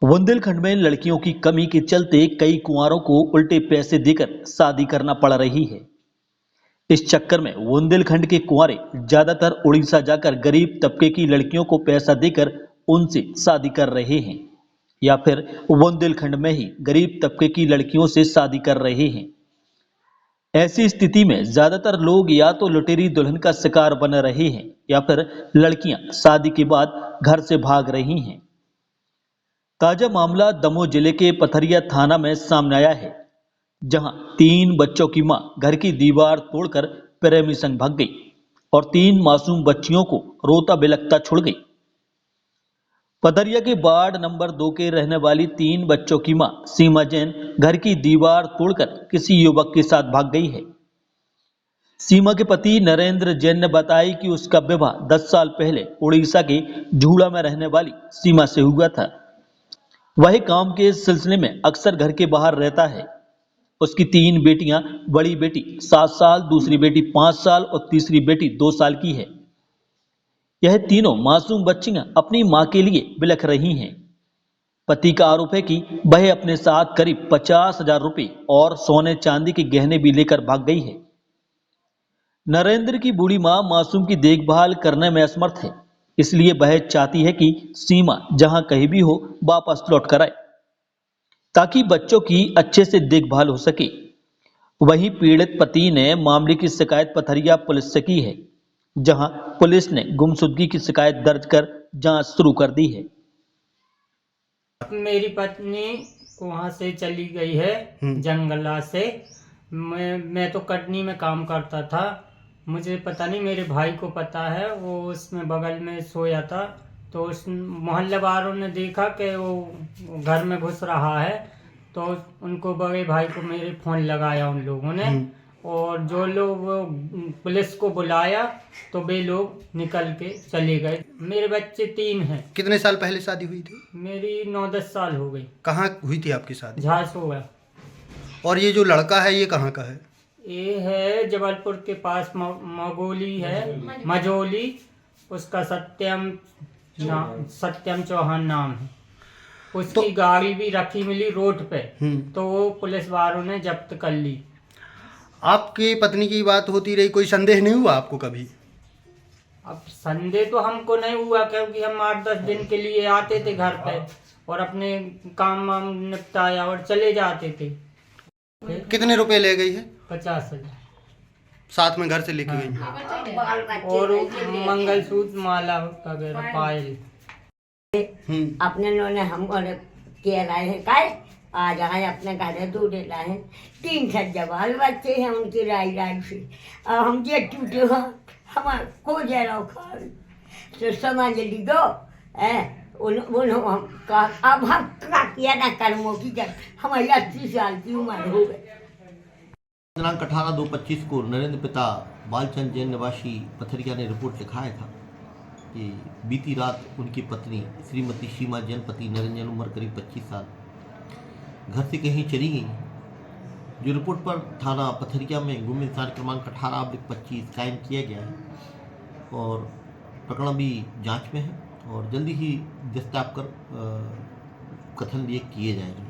बुंदेलखंड में लड़कियों की कमी के चलते कई कुंवारों को उल्टे पैसे देकर शादी करना पड़ रही है। इस चक्कर में बुंदेलखंड के कुंवारे ज्यादातर उड़ीसा जाकर गरीब तबके की लड़कियों को पैसा देकर उनसे शादी कर रहे हैं या फिर बुंदेलखंड में ही गरीब तबके की लड़कियों से शादी कर रहे हैं। ऐसी स्थिति में ज्यादातर लोग या तो लुटेरी दुल्हन का शिकार बन रहे हैं या फिर लड़कियां शादी के बाद घर से भाग रही हैं। ताजा मामला दमोह जिले के पथरिया थाना में सामने आया है, जहां 3 बच्चों की मां घर की दीवार तोड़कर प्रेमी संग भाग गई और 3 मासूम बच्चियों को रोता बिलखता छोड़ गई। पथरिया के वार्ड नंबर 2 के रहने वाली 3 बच्चों की मां सीमा जैन घर की दीवार तोड़कर किसी युवक के साथ भाग गई है। सीमा के पति नरेंद्र जैन ने बताया कि उसका विवाह 10 साल पहले उड़ीसा के झूला में रहने वाली सीमा से हुआ था। वही काम के सिलसिले में अक्सर घर के बाहर रहता है। उसकी 3 बेटियां, बड़ी बेटी 7 साल, दूसरी बेटी 5 साल और तीसरी बेटी 2 साल की है। यह तीनों मासूम बच्चियां अपनी मां के लिए बिलख रही हैं। पति का आरोप है कि वह अपने साथ करीब 50,000 रुपए और सोने चांदी के गहने भी लेकर भाग गई है। नरेंद्र की बूढ़ी मां मासूम की देखभाल करने में असमर्थ है, इसलिए वह चाहती है कि सीमा जहां कहीं भी हो वापस लौट कर आए, ताकि बच्चों की अच्छे से देखभाल हो सके। वहीं पीड़ित पति ने मामले की शिकायत पथरिया पुलिस से की है, जहां पुलिस ने गुमशुदगी की शिकायत दर्ज कर जांच शुरू कर दी है। मेरी पत्नी वहाँ से चली गई है जंगला से। मैं तो कटनी में काम करता था। मुझे पता नहीं, मेरे भाई को पता है, वो उसमें बगल में सोया था। तो उस मोहल्ले वालों ने देखा कि वो घर में घुस रहा है, तो उनको बड़े भाई को मेरे फ़ोन लगाया उन लोगों ने, और जो लोग पुलिस को बुलाया तो वे लोग निकल के चले गए। मेरे बच्चे 3 हैं। कितने साल पहले शादी हुई थी? मेरी 9-10 साल हो गई। कहाँ हुई थी आपकी शादी? झांसोया। और ये जो लड़का है ये कहाँ का है? ये है जबलपुर के पास मगोली है, मजोली। उसका सत्यम चौहान नाम है। उसकी गाड़ी भी रखी मिली रोड पे, तो वो पुलिस वालों ने जब्त कर ली। आपकी पत्नी की बात होती रही, कोई संदेह नहीं हुआ आपको कभी? अब संदेह तो हमको नहीं हुआ, क्योंकि हम 8-10 दिन के लिए आते थे घर पे और अपने काम वाम निपटाया और चले जाते थे। कितने रुपए ले गई है? 50,000 साथ में घर से लेके गई और मंगलसूत्र, माला वगैरह, पायल। अपने लोग हम किया लाए हैं काय आ जाए अपने घर दूध लाए हैं। 3 जवाल बच्चे हैं उनकी राय से। अब हम ये टूटे हो हमारे को जरा तो समझ ली दो अब हम क्या किया ना कर्मों की जब हमारी 80 साल की उम्र हो गई। दिनांक 18/2/25 को नरेंद्र पिता बालचंद जैन निवासी पथरिया ने रिपोर्ट लिखाया था कि बीती रात उनकी पत्नी श्रीमती सीमा जैन, पति नरेंद्र, उम्र करीब 25 साल, घर से कहीं चली गई। जो रिपोर्ट पर थाना पथरिया में गुम इंसान क्रमांक 18/25 कायम किया गया है और प्रकरण भी जांच में है और जल्दी ही दस्तावेज कर कथन भी किए जाएंगे।